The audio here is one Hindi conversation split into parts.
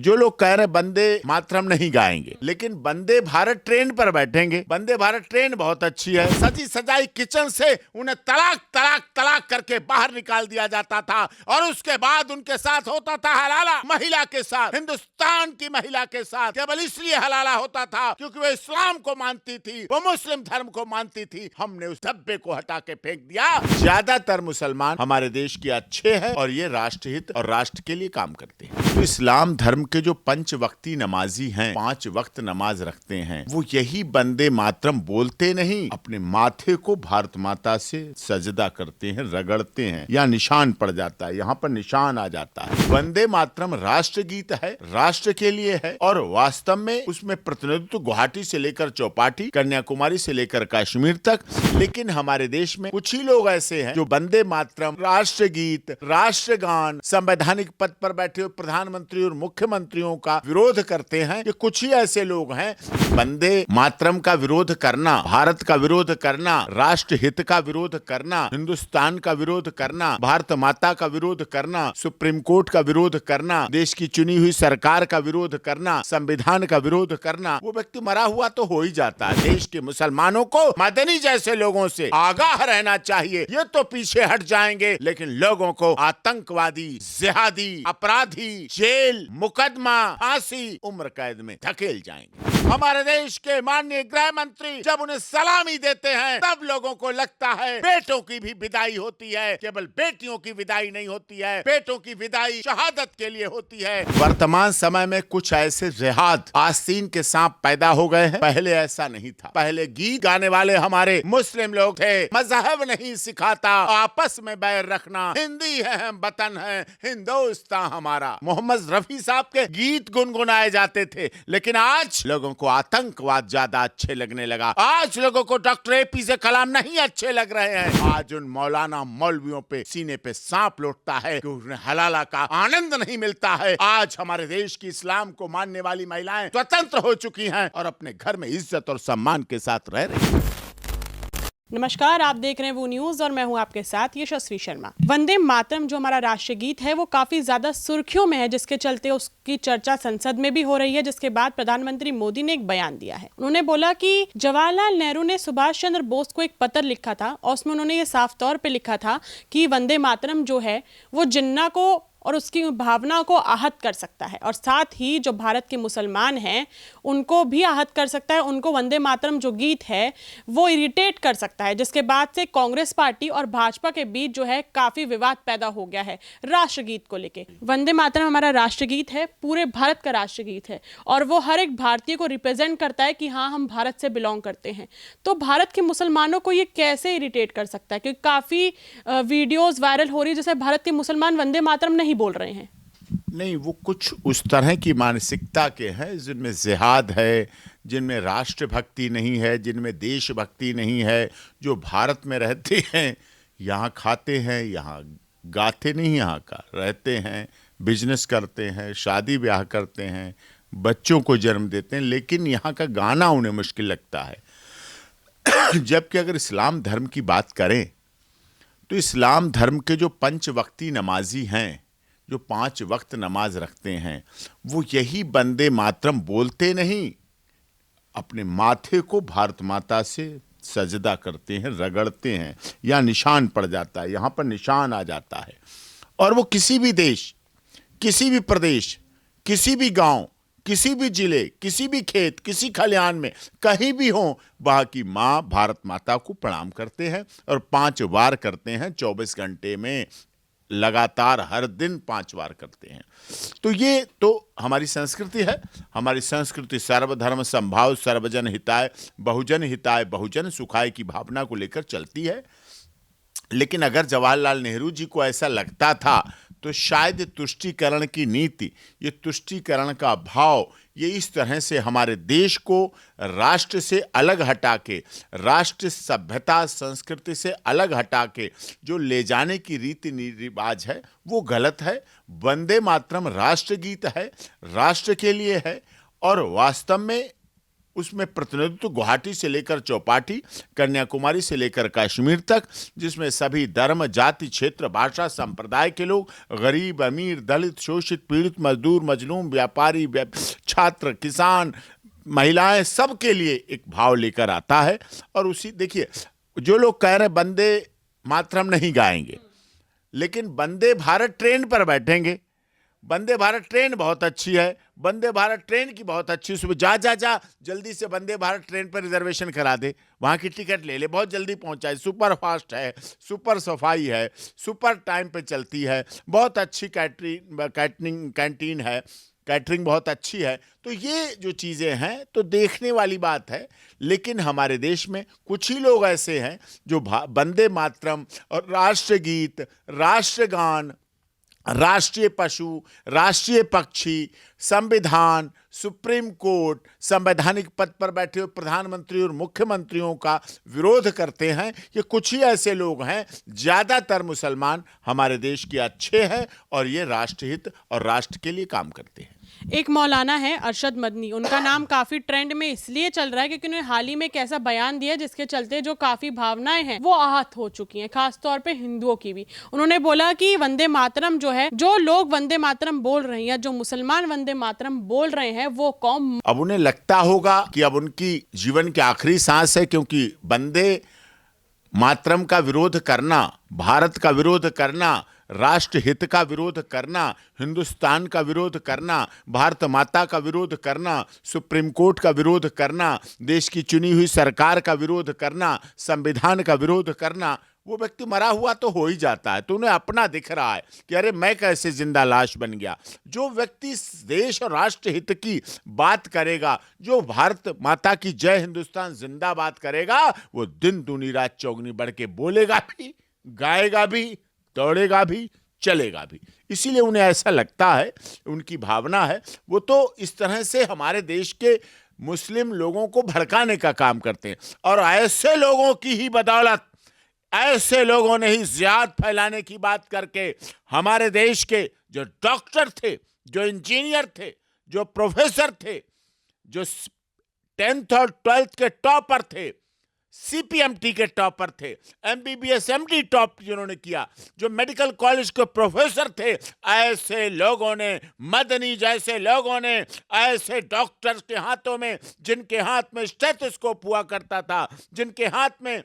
जो लोग कह रहे वंदे मातरम नहीं गाएंगे, लेकिन वंदे भारत ट्रेन पर बैठेंगे। वंदे भारत ट्रेन बहुत अच्छी है। सजी सजाई किचन से उन्हें तलाक तलाक तलाक करके बाहर निकाल दिया जाता था और उसके बाद उनके साथ होता था हलाला। महिला के साथ, हिंदुस्तान की महिला के साथ केवल इसलिए हलाला होता था क्योंकि वो इस्लाम को मानती थी, वो मुस्लिम धर्म को मानती थी। हमने उस धब्बे को हटा के फेंक दिया। ज्यादातर मुसलमान हमारे देश के अच्छे हैं और ये राष्ट्रहित और राष्ट्र के लिए काम करते हैं। तो इस्लाम धर्म के जो पंच वक्ती नमाजी हैं, 5 वक्त नमाज रखते हैं, वो यही वंदे मातरम बोलते नहीं, अपने माथे को भारत माता से सजदा करते हैं, रगड़ते हैं। या निशान पड़ जाता है, यहाँ पर निशान आ जाता है। वंदे मातरम राष्ट्र गीत है, राष्ट्र के लिए है और वास्तव में उसमें प्रतिनिधित्व गुवाहाटी से लेकर चौपाटी, कन्याकुमारी से लेकर कश्मीर तक। लेकिन हमारे देश में कुछ ही लोग ऐसे हैं जो वंदे मातरम, राष्ट्र गीत, राष्ट्रगान, संवैधानिक पद पर बैठे हुए प्रधानमंत्री और मुख्यमंत्रियों का विरोध करते हैं। ये कुछ ही ऐसे लोग हैं। वंदे मातरम का विरोध करना, भारत का विरोध करना, राष्ट्र हित का विरोध करना, हिंदुस्तान का विरोध करना, भारत माता का विरोध करना, सुप्रीम कोर्ट का विरोध करना, देश की चुनी हुई सरकार का विरोध करना, संविधान का विरोध करना, वो व्यक्ति मरा हुआ तो हो ही जाता है। देश के मुसलमानों को मदनी जैसे लोगों से आगाह रहना चाहिए। ये तो पीछे हट जाएंगे, लेकिन लोगों को आतंकवादी, जिहादी, अपराधी, जेल, मुकदमा, फांसी, उम्र कैद में धकेल जाएंगे। हमारे देश के माननीय गृह मंत्री जब उन्हें सलामी देते हैं, तब लोगों को लगता है बेटों की भी विदाई होती है। केवल बेटियों की विदाई नहीं होती है, बेटों की विदाई शहादत के लिए होती है। वर्तमान समय में कुछ ऐसे जिहाद आस्तीन के सांप पैदा हो गए हैं। पहले ऐसा नहीं था। पहले गीत गाने वाले हमारे मुस्लिम लोग थे। मजहब नहीं सिखाता आपस में बैर रखना, हिंदी है हम वतन है, हिंदुस्तान हमारा। मोहम्मद रफी साहब के गीत गुनगुनाए जाते थे। लेकिन आज लोगों को आतंकवाद ज्यादा अच्छे लगने लगा। आज लोगों को डॉक्टर एपीजे कलाम नहीं अच्छे लग रहे हैं। आज उन मौलाना मौलवियों पे सीने पे सांप लौटता है कि उन्हें हलाला का आनंद नहीं मिलता है। आज हमारे देश की इस्लाम को मानने वाली महिलाएं स्वतंत्र हो चुकी हैं और अपने घर में इज्जत और सम्मान के साथ रह रही हैं। नमस्कार, आप देख रहे हैं वो न्यूज और मैं हूं आपके साथ यशस्वी शर्मा। वंदे मातरम जो हमारा राष्ट्रीय गीत है वो काफी ज्यादा सुर्खियों में है, जिसके चलते उसकी चर्चा संसद में भी हो रही है। जिसके बाद प्रधानमंत्री मोदी ने एक बयान दिया है। उन्होंने बोला कि जवाहरलाल नेहरू ने सुभाष चंद्र बोस को एक पत्र लिखा था और उसमें उन्होंने ये साफ तौर पर लिखा था कि वंदे मातरम जो है वो जिन्ना को और उसकी भावना को आहत कर सकता है और साथ ही जो भारत के मुसलमान हैं उनको भी आहत कर सकता है। उनको वंदे मातरम जो गीत है वो इरिटेट कर सकता है। जिसके बाद से कांग्रेस पार्टी और भाजपा के बीच जो है काफी विवाद पैदा हो गया है राष्ट्रगीत को लेके। वंदे मातरम हमारा राष्ट्रगीत है, पूरे भारत का राष्ट्रगीत है और वो हर एक भारतीय को रिप्रेजेंट करता है कि हाँ हम भारत से बिलोंग करते हैं। तो भारत के मुसलमानों को ये कैसे इरिटेट कर सकता है? क्योंकि काफी वीडियोज वायरल हो रही है जैसे भारत के मुसलमान वंदे मातरम नहीं बोल रहे हैं। नहीं, वो कुछ उस तरह की मानसिकता के हैं जिनमें जिहाद है, जिनमें राष्ट्रभक्ति नहीं है, जिनमें देशभक्ति नहीं है, जो भारत में रहते हैं, यहाँ खाते हैं, यहाँ गाते नहीं, यहाँ का रहते हैं, बिजनेस करते हैं, शादी ब्याह करते हैं, बच्चों को जन्म देते हैं, लेकिन यहाँ का गाना उन्हें मुश्किल लगता है। जबकि अगर इस्लाम धर्म की बात करें तो इस्लाम धर्म के जो पंच वक्ती नमाजी हैं, जो 5 वक्त नमाज रखते हैं, वो यही वंदे मातरम बोलते नहीं, अपने माथे को भारत माता से सजदा करते हैं, रगड़ते हैं। या निशान पड़ जाता है, यहाँ पर निशान आ जाता है। और वो किसी भी देश, किसी भी प्रदेश, किसी भी गांव, किसी भी जिले, किसी भी खेत, किसी खलिहान में कहीं भी हो, वहां की माँ भारत माता को प्रणाम करते हैं और 5 बार करते हैं 24 घंटे में, लगातार हर दिन 5 बार करते हैं। तो ये तो हमारी संस्कृति है। हमारी संस्कृति सर्वधर्म समभाव, सर्वजन हिताय, बहुजन हिताय, बहुजन सुखाय की भावना को लेकर चलती है। लेकिन अगर जवाहरलाल नेहरू जी को ऐसा लगता था तो शायद तुष्टीकरण की नीति, ये तुष्टीकरण का भाव, ये इस तरह से हमारे देश को राष्ट्र से अलग हटा के, राष्ट्र सभ्यता संस्कृति से अलग हटा के जो ले जाने की रीति रिवाज है वो गलत है। वंदे मातरम राष्ट्रगीत है, राष्ट्र के लिए है और वास्तव में उसमें प्रतिनिधित्व गुवाहाटी से लेकर चौपाटी, कन्याकुमारी से लेकर कश्मीर तक, जिसमें सभी धर्म, जाति, क्षेत्र, भाषा, संप्रदाय के लोग, गरीब, अमीर, दलित, शोषित, पीड़ित, मजदूर, मजलूम, व्यापारी, छात्र, किसान, महिलाएं, सबके लिए एक भाव लेकर आता है। और उसी देखिए, जो लोग कह रहे हैं वंदे मातरम नहीं गाएंगे, लेकिन वंदे भारत ट्रेन पर बैठेंगे। वंदे भारत ट्रेन बहुत अच्छी है, वंदे भारत ट्रेन की बहुत अच्छी सुविधा। जा जल्दी से वंदे भारत ट्रेन पर रिजर्वेशन करा दे, वहाँ की टिकट ले ले, बहुत जल्दी पहुँचाए। सुपर फास्ट है, सुपर सफाई है, सुपर टाइम पे चलती है, बहुत अच्छी कैंटीन है, कैटरिंग बहुत अच्छी है। तो ये जो चीज़ें हैं तो देखने वाली बात है। लेकिन हमारे देश में कुछ ही लोग ऐसे हैं जो वंदे मातरम और राष्ट्रगीत, राष्ट्रगान, राष्ट्रीय पशु, राष्ट्रीय पक्षी, संविधान, सुप्रीम कोर्ट, संवैधानिक पद पर बैठे हुए प्रधानमंत्री और मुख्यमंत्रियों का विरोध करते हैं। ये कुछ ही ऐसे लोग हैं, ज़्यादातर मुसलमान हमारे देश के अच्छे हैं और ये राष्ट्रहित और राष्ट्र के लिए काम करते हैं। एक मौलाना है अरशद मदनी, उनका नाम काफी ट्रेंड में इसलिए चल रहा है क्योंकि उन्होंने हाल ही में एक ऐसा बयान दिया जिसके चलते जो काफी भावनाएं हैं वो आहत हो चुकी हैं, खासतौर पे हिंदुओं की भी। उन्होंने बोला कि वंदे मातरम जो है, जो लोग वंदे मातरम बोल रहे हैं या जो मुसलमान वंदे मातरम बोल रहे हैं वो कौम, अब उन्हें लगता होगा कि अब उनकी जीवन की आखिरी सांस है, क्योंकि वंदे मातरम का विरोध करना, भारत का विरोध करना, राष्ट्र हित का विरोध करना, हिंदुस्तान का विरोध करना, भारत माता का विरोध करना, सुप्रीम कोर्ट का विरोध करना, देश की चुनी हुई सरकार का विरोध करना, संविधान का विरोध करना, वो व्यक्ति मरा हुआ तो हो ही जाता है। तो उन्हें अपना दिख रहा है कि अरे मैं कैसे जिंदा लाश बन गया। जो व्यक्ति देश और राष्ट्र हित की बात करेगा, जो भारत माता की जय हिंदुस्तान जिंदाबाद करेगा, वो दिन दूनी रात चौगनी बढ़ के बोलेगा भी, गाएगा भी, दौड़ेगा भी, चलेगा भी। इसीलिए उन्हें ऐसा लगता है, उनकी भावना है, वो तो इस तरह से हमारे देश के मुस्लिम लोगों को भड़काने का काम करते हैं। और ऐसे लोगों की ही बदौलत, ऐसे लोगों ने ही जिहाद फैलाने की बात करके हमारे देश के जो डॉक्टर थे, जो इंजीनियर थे, जो प्रोफेसर थे, जो 10th और 12th के टॉपर थे, CPMT के टॉपर थे, MBBS MD टॉप जिन्होंने किया, जो मेडिकल कॉलेज के प्रोफेसर थे, ऐसे लोगों ने, मदनी जैसे लोगों ने, ऐसे डॉक्टर्स के हाथों में, जिनके हाथ में स्टेथोस्कोप हुआ करता था, जिनके हाथ में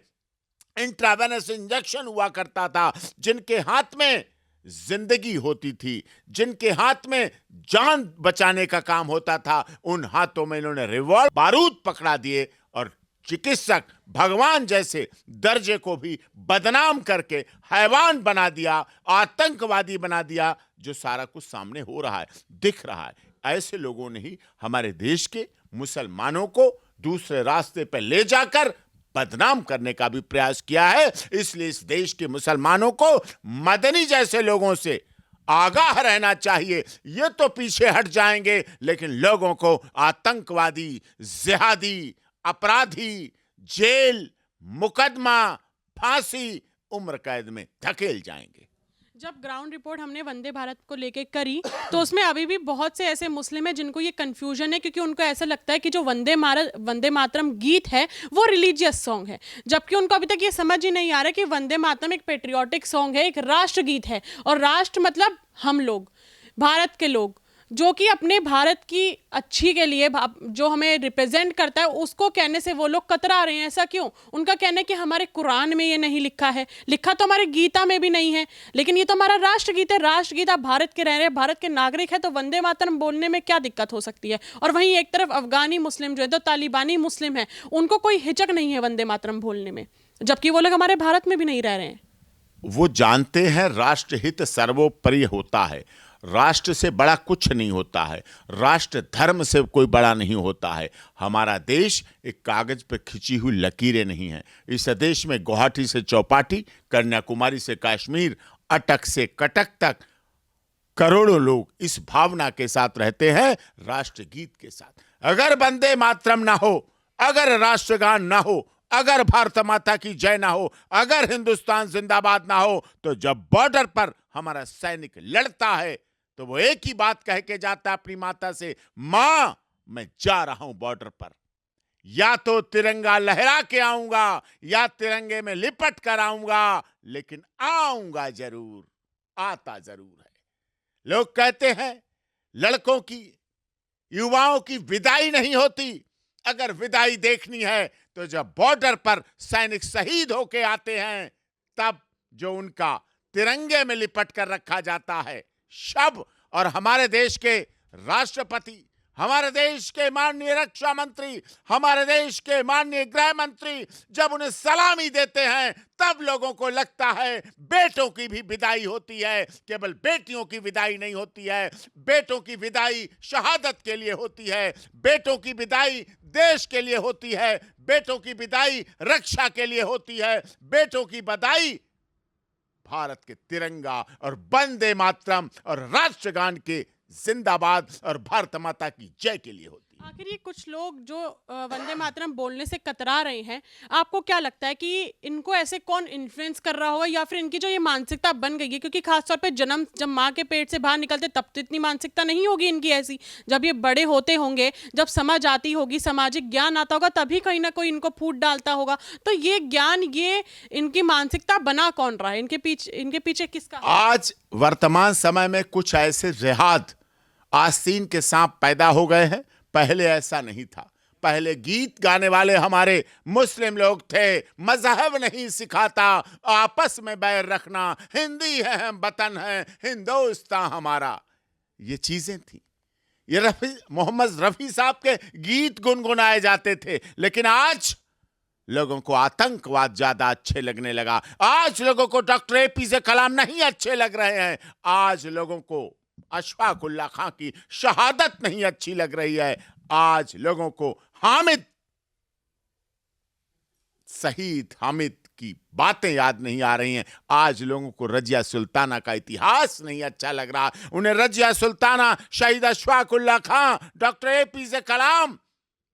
इंट्रावेनस इंजेक्शन हुआ करता था, जिनके हाथ में जिंदगी होती थी, जिनके हाथ में जान बचाने का काम होता था, उन हाथों में इन्होंने रिवॉल्वर, बारूद पकड़ा दिए और चिकित्सक भगवान जैसे दर्जे को भी बदनाम करके हैवान बना दिया, आतंकवादी बना दिया। जो सारा कुछ सामने हो रहा है, दिख रहा है, ऐसे लोगों ने ही हमारे देश के मुसलमानों को दूसरे रास्ते पर ले जाकर बदनाम करने का भी प्रयास किया है। इसलिए इस देश के मुसलमानों को मदनी जैसे लोगों से आगाह रहना चाहिए। ये तो पीछे हट जाएंगे, लेकिन लोगों को आतंकवादी, जिहादी, अपराधी, जेल, मुकदमा, फांसी, उम्र कैद में धकेल जाएंगे। जब ग्राउंड रिपोर्ट हमने वंदे भारत को लेके करी तो उसमें अभी भी बहुत से ऐसे मुस्लिम हैं जिनको ये कंफ्यूजन है, क्योंकि उनको ऐसा लगता है कि जो वंदे मातरम गीत है वो रिलीजियस सॉन्ग है, जबकि उनको अभी तक ये समझ ही नहीं आ रहा कि वंदे मातरम एक पेट्रियाटिक सॉन्ग है, एक राष्ट्र गीत है। और राष्ट्र मतलब हम लोग, भारत के लोग, जो कि अपने भारत की अच्छी के लिए, जो हमें रिप्रेजेंट करता है, उसको कहने से वो लोग कतरा रहे हैं। ऐसा क्यों? उनका कहना है कि हमारे कुरान में ये नहीं लिखा है, लिखा तो हमारे गीता में भी नहीं है, लेकिन ये तो हमारा राष्ट्रगीत है। राष्ट्रगीत, आप भारत के रह रहे हैं, भारत के नागरिक है, तो वंदे मातरम बोलने में क्या दिक्कत हो सकती है? और वहीं एक तरफ अफगानी मुस्लिम जो है, तो तालिबानी मुस्लिम है, उनको कोई हिचक नहीं है वंदे मातरम बोलने में, जबकि वो लोग हमारे भारत में भी नहीं रह रहे हैं। वो जानते हैं राष्ट्रहित सर्वोपरि होता है, राष्ट्र से बड़ा कुछ नहीं होता है, राष्ट्र धर्म से कोई बड़ा नहीं होता है। हमारा देश एक कागज पे खिंची हुई लकीरें नहीं है। इस देश में गुवाहाटी से चौपाटी, कन्याकुमारी से कश्मीर, अटक से कटक तक करोड़ों लोग इस भावना के साथ रहते हैं, राष्ट्रगीत के साथ। अगर वंदे मातरम ना हो, अगर राष्ट्रगान ना हो, अगर भारत माता की जय ना हो, अगर हिंदुस्तान जिंदाबाद ना हो, तो जब बॉर्डर पर हमारा सैनिक लड़ता है तो वो एक ही बात कह के जाता है अपनी माता से, मां मैं जा रहा हूं बॉर्डर पर, या तो तिरंगा लहरा के आऊंगा या तिरंगे में लिपट कर आऊंगा, लेकिन आऊंगा जरूर, आता जरूर है। लोग कहते हैं लड़कों की, युवाओं की विदाई नहीं होती। अगर विदाई देखनी है तो जब बॉर्डर पर सैनिक शहीद होके आते हैं, तब जो उनका तिरंगे में लिपट कर रखा जाता है शव, और हमारे देश के राष्ट्रपति, हमारे देश के माननीय रक्षा मंत्री, हमारे देश के माननीय गृह मंत्री जब उन्हें सलामी देते हैं, तब लोगों को लगता है बेटों की भी विदाई होती है। केवल बेटियों की विदाई नहीं होती है, बेटों की विदाई शहादत के लिए होती है, बेटों की विदाई देश के लिए होती है, बेटों की विदाई रक्षा के लिए होती है, बेटों की विदाई भारत के तिरंगा और वंदे मातरम और राष्ट्रगान के जिंदाबाद और भारत माता की जय के लिए होती है। आखिर ये कुछ लोग जो वंदे मातरम बोलने से कतरा रहे हैं, आपको क्या लगता है कि इनको ऐसे कौन इन्फ्लुएंस कर रहा होगा, या फिर इनकी जो ये मानसिकता बन गई है? क्योंकि खासतौर पे जब माँ के पेट से बाहर निकलते तब तो इतनी मानसिकता नहीं होगी इनकी ऐसी। जब ये बड़े होते होंगे, जब समझ आती होगी, सामाजिक ज्ञान आता होगा, तभी कहीं ना कोई इनको फूट डालता होगा। तो ये ज्ञान, ये इनकी मानसिकता बना कौन रहा है? इनके पीछे किसका? आज वर्तमान समय में कुछ ऐसे जिहाद आस्तीन के सांप पैदा हो गए हैं। पहले ऐसा नहीं था। पहले गीत गाने वाले हमारे मुस्लिम लोग थे, मजहब नहीं सिखाता आपस में बैर रखना, हिंदी है हम वतन है हिंदुस्तान हमारा, ये चीजें थी। ये मोहम्मद रफी साहब के गीत गुनगुनाए जाते थे। लेकिन आज लोगों को आतंकवाद ज्यादा अच्छे लगने लगा। आज लोगों को डॉक्टर एपीजे कलाम नहीं अच्छे लग रहे हैं। आज लोगों को अशफाक उल्लाह खां की शहादत नहीं अच्छी लग रही है। आज लोगों को हामिद, शहीद हामिद की बातें याद नहीं आ रही हैं। आज लोगों को रजिया सुल्ताना का इतिहास नहीं अच्छा लग रहा। उन्हें रजिया सुल्ताना, शहीद अशफाक उल्लाह खां, डॉक्टर एपीजे कलाम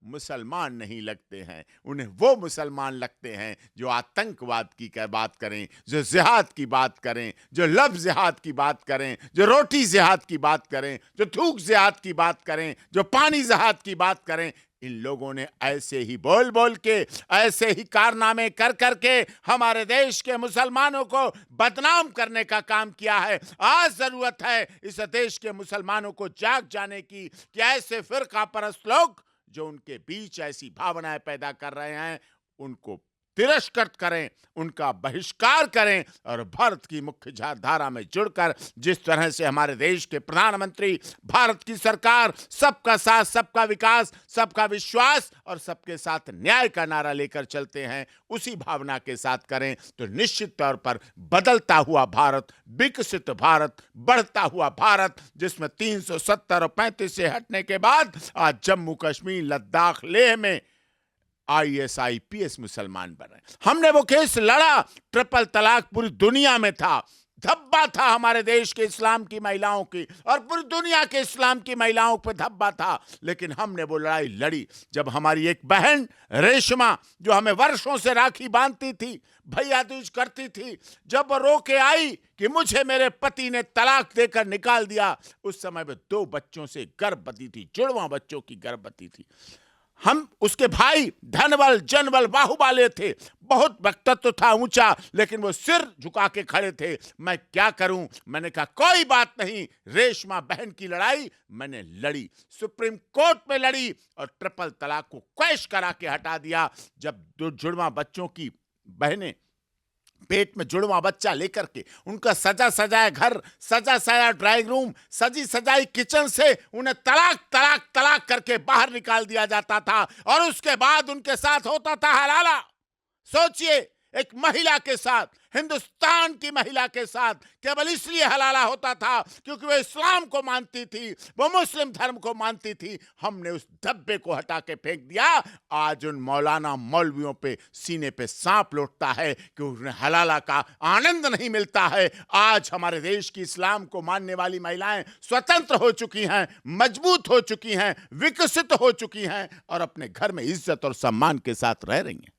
मुसलमान नहीं लगते हैं। उन्हें वो मुसलमान लगते हैं जो आतंकवाद की बात करें, जो जिहाद की बात करें, जो लफ्ज़ जिहाद की बात करें, जो रोटी जिहाद की बात करें, जो थूक जिहाद की बात करें, जो पानी जिहाद की बात करें। इन लोगों ने ऐसे ही बोल बोल के, ऐसे ही कारनामे कर करके हमारे देश के मुसलमानों को बदनाम करने का काम किया है। आज जरूरत है इस देश के मुसलमानों को जाग जाने की कि ऐसे फिरका परस्त लोग जो उनके बीच ऐसी भावनाएं पैदा कर रहे हैं, उनको तिरस्कृत करें, उनका बहिष्कार करें, और भारत की मुख्य धारा में जुड़कर जिस तरह से हमारे देश के प्रधानमंत्री, भारत की सरकार सबका साथ, सबका विकास, सबका विश्वास और सबके साथ न्याय का नारा लेकर चलते हैं, उसी भावना के साथ करें तो निश्चित तौर पर बदलता हुआ भारत, विकसित भारत, बढ़ता हुआ भारत, जिसमें 370 और 35 से हटने के बाद आज जम्मू कश्मीर, लद्दाख, लेह में IAS IPS मुसलमान बने। हमने वो केस लड़ा, ट्रिपल तलाक पूरी दुनिया में था, धब्बा था हमारे देश के इस्लाम की महिलाओं की और पूरी दुनिया के इस्लाम की महिलाओं पर धब्बा था। लेकिन हमने वो लड़ाई लड़ी जब हमारी एक बहन रेशमा, जो हमें वर्षों से राखी बांधती थी, भैया दूज करती थी, जब वो रो के आई कि मुझे मेरे पति ने तलाक देकर निकाल दिया, उस समय वो 2 बच्चों से गर्भवती थी, जुड़वा बच्चों की गर्भवती थी। हम उसके भाई धनबल, जनबल, बाहुबले थे, बहुत वक्तत्व था ऊंचा, लेकिन वो सिर झुका के खड़े थे। मैं क्या करूं? मैंने कहा कोई बात नहीं, रेशमा बहन की लड़ाई मैंने लड़ी, सुप्रीम कोर्ट में लड़ी और ट्रिपल तलाक को क्वैश करा के हटा दिया। जब 2 जुड़वा बच्चों की बहनें पेट में जुड़वा बच्चा लेकर के, उनका सजा सजाया घर, सजा सजाया ड्राइंग रूम, सजी सजाई किचन से उन्हें तलाक तलाक तलाक करके बाहर निकाल दिया जाता था, और उसके बाद उनके साथ होता था हलाला। सोचिए, एक महिला के साथ, हिंदुस्तान की महिला के साथ केवल इसलिए हलाला होता था क्योंकि वो इस्लाम को मानती थी, वो मुस्लिम धर्म को मानती थी। हमने उस धब्बे को हटा के फेंक दिया। आज उन मौलाना मौलवियों पे सीने पे सांप लौटता है कि उन्हें हलाला का आनंद नहीं मिलता है। आज हमारे देश की इस्लाम को मानने वाली महिलाएं स्वतंत्र हो चुकी हैं, मजबूत हो चुकी हैं, विकसित हो चुकी हैं और अपने घर में इज्जत और सम्मान के साथ रह रही हैं।